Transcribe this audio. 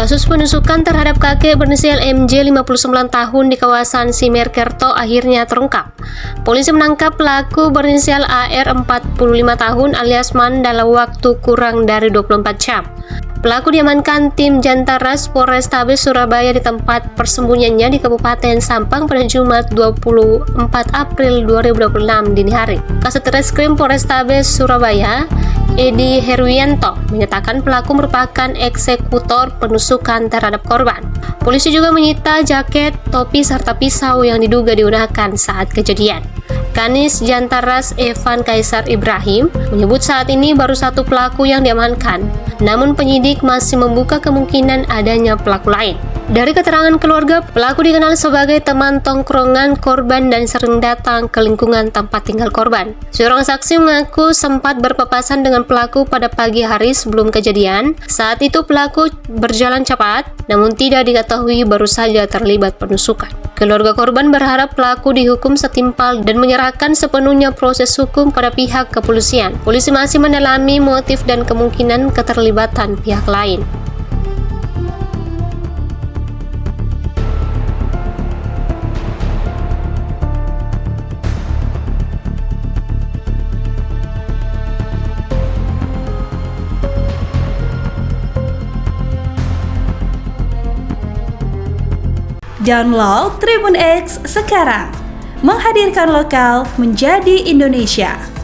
Kasus penusukan terhadap kakek berinisial MJ 59 tahun di kawasan Simerkerto akhirnya terungkap. Polisi menangkap pelaku berinisial AR 45 tahun alias Man dalam waktu kurang dari 24 jam. Pelaku diamankan tim Jantaras Polrestabes Surabaya di tempat persembunyiannya di Kabupaten Sampang pada Jumat 24 April 2026 dini hari. Kasat Reskrim Polrestabes Surabaya, Edi Herwianto, menyatakan pelaku merupakan eksekutor penusukan terhadap korban. Polisi juga menyita jaket, topi, serta pisau yang diduga digunakan saat kejadian. Kanis Jantaras Evan Kaisar Ibrahim menyebut saat ini baru satu pelaku yang diamankan, namun penyidik masih membuka kemungkinan adanya pelaku lain. Dari keterangan keluarga, pelaku dikenal sebagai teman tongkrongan korban dan sering datang ke lingkungan tempat tinggal korban. Seorang saksi mengaku sempat berpapasan dengan pelaku pada pagi hari sebelum kejadian. Saat itu pelaku berjalan cepat, namun tidak diketahui baru saja terlibat penusukan. Keluarga korban berharap pelaku dihukum setimpal dan menyerahkan sepenuhnya proses hukum pada pihak kepolisian. Polisi masih mendalami motif dan kemungkinan keterlibatan pihak lain. Download Tribun X sekarang, menghadirkan lokal menjadi Indonesia.